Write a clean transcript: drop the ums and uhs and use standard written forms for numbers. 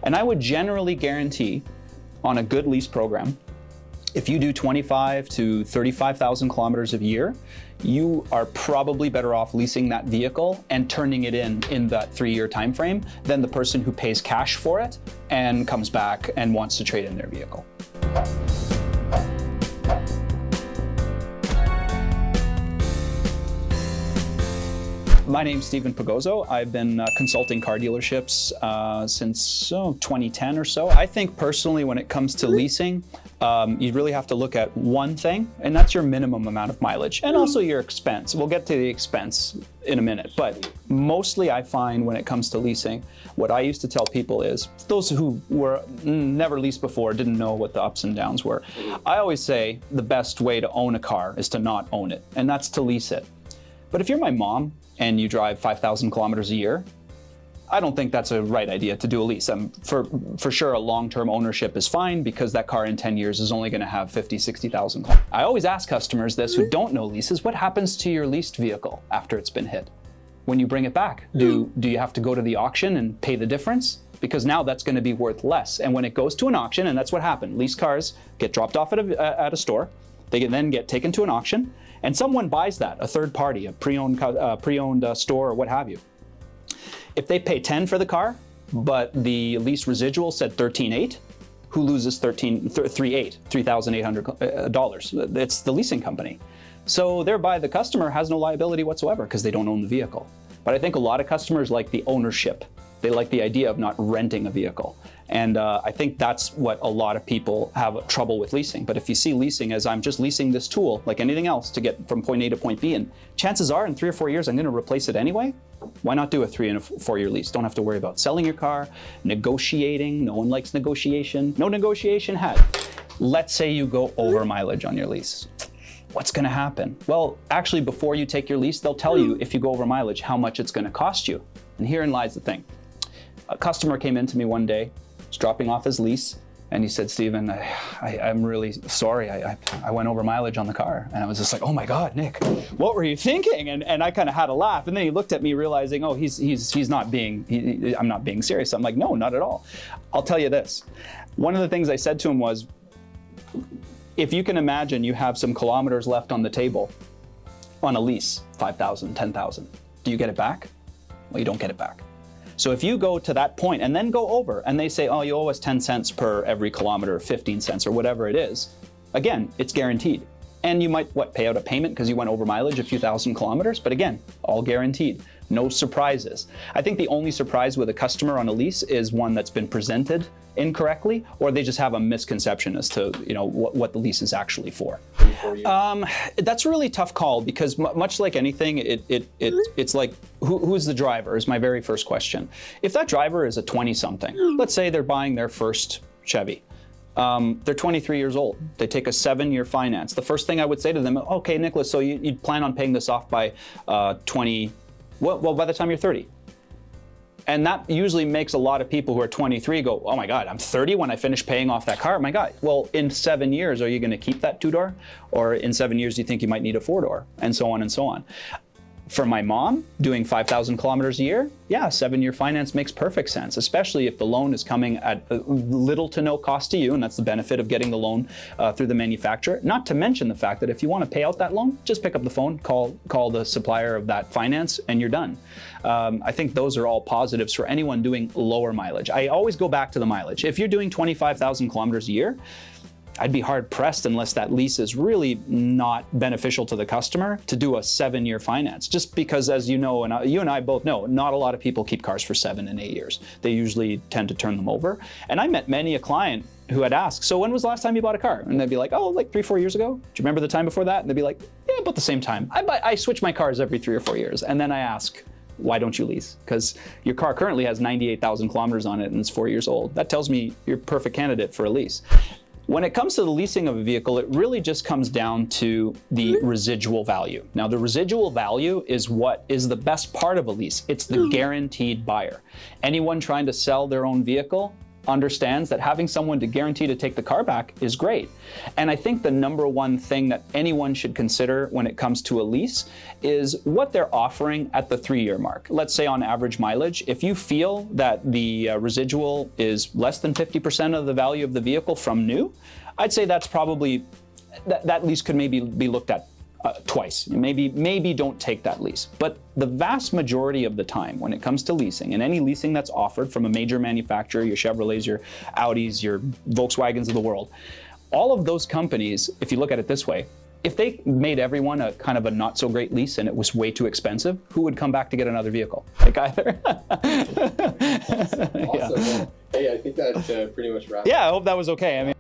And I would generally guarantee on a good lease program, if you do 25 to 35,000 kilometers a year, you are probably better off leasing that vehicle and turning it in that 3-year time frame than the person who pays cash for it and comes back and wants to trade in their vehicle. My name's Steven Pigozzo. I've been consulting car dealerships since 2010 or so. I think personally when it comes to leasing, you really have to look at one thing, and that's your minimum amount of mileage and also your expense. We'll get to the expense in a minute, but mostly I find when it comes to leasing, what I used to tell people is, those who were never leased before, didn't know what the ups and downs were. I always say the best way to own a car is to not own it, and that's to lease it. But if you're my mom and you drive 5,000 kilometers a year, I don't think that's a right idea to do a lease. For sure, a long-term ownership is fine because that car in 10 years is only going to have 50, 60,000 kilometers. I always ask customers this who don't know leases, what happens to your leased vehicle after it's been hit? When you bring it back, do you have to go to the auction and pay the difference? Because now that's going to be worth less. And when it goes to an auction, and that's what happened, leased cars get dropped off at a store, they then get taken to an auction, and someone buys that, a third party, a pre-owned store or what have you. If they pay 10 for the car, but the lease residual said 13.8, who loses $3,800? It's the leasing company. So thereby the customer has no liability whatsoever because they don't own the vehicle. But I think a lot of customers like the ownership. They like the idea of not renting a vehicle. And I think that's what a lot of people have trouble with leasing. But if you see leasing as I'm just leasing this tool, like anything else, to get from point A to point B, and chances are in 3 or 4 years I'm going to replace it anyway, why not do a 3 and a 4 year lease? Don't have to worry about selling your car, negotiating. No one likes negotiation. No negotiation had. Let's say you go over mileage on your lease. What's going to happen? Well, actually, before you take your lease, they'll tell you if you go over mileage how much it's going to cost you. And herein lies the thing. A customer came in to me one day, was dropping off his lease, and he said, Steven, I'm really sorry. I went over mileage on the car. And I was just like, oh my God, Nick, what were you thinking? And I kind of had a laugh. And then he looked at me realizing, oh, he's not being, I'm not being serious. I'm like, no, not at all. I'll tell you this. One of the things I said to him was, if you can imagine you have some kilometers left on the table on a lease, 5,000, 10,000, do you get it back? Well, you don't get it back. So if you go to that point and then go over and they say, oh, you owe us 10 cents per every kilometer, 15 cents or whatever it is, again, it's guaranteed. And you might, pay out a payment because you went over mileage a few thousand kilometers, but again, all guaranteed. No surprises. I think the only surprise with a customer on a lease is one that's been presented incorrectly, or they just have a misconception as to what the lease is actually for. That's a really tough call because much like anything, it's like who's the driver is my very first question. If that driver is a 20-something, let's say they're buying their first Chevy. They're 23 years old. They take a 7-year finance. The first thing I would say to them, okay, Nicholas, so you plan on paying this off by by the time you're 30. And that usually makes a lot of people who are 23 go, oh my God, I'm 30 when I finish paying off that car. My God, well, in 7 years, are you going to keep that 2-door? Or in 7 years, do you think you might need a 4-door? And so on and so on. For my mom, doing 5,000 kilometers a year, yeah, 7-year finance makes perfect sense, especially if the loan is coming at little to no cost to you, and that's the benefit of getting the loan through the manufacturer. Not to mention the fact that if you want to pay out that loan, just pick up the phone, call the supplier of that finance, and you're done. I think those are all positives for anyone doing lower mileage. I always go back to the mileage. If you're doing 25,000 kilometers a year, I'd be hard pressed unless that lease is really not beneficial to the customer to do a 7-year finance. Just because, as you know, and you and I both know, not a lot of people keep cars for 7 and 8 years. They usually tend to turn them over. And I met many a client who had asked, so when was the last time you bought a car? And they'd be like, oh, like 3 or 4 years ago. Do you remember the time before that? And they'd be like, yeah, about the same time. I switch my cars every 3 or 4 years. And then I ask, why don't you lease? Because your car currently has 98,000 kilometers on it and it's 4 years old. That tells me you're a perfect candidate for a lease. When it comes to the leasing of a vehicle, it really just comes down to the residual value. Now, the residual value is what is the best part of a lease. It's the guaranteed buyer. Anyone trying to sell their own vehicle, understands that having someone to guarantee to take the car back is great. And I think the number one thing that anyone should consider when it comes to a lease is what they're offering at the 3-year mark. Let's say on average mileage, if you feel that the residual is less than 50% of the value of the vehicle from new, I'd say that's probably, that lease could maybe be looked at twice. Maybe don't take that lease. But the vast majority of the time when it comes to leasing, and any leasing that's offered from a major manufacturer, your Chevrolets, your Audis, your Volkswagens of the world, all of those companies, if you look at it this way, if they made everyone a kind of a not so great lease and it was way too expensive, who would come back to get another vehicle? Like either. Awesome. Yeah. Well, hey, I think that pretty much wraps. Yeah, I hope that was okay. I mean.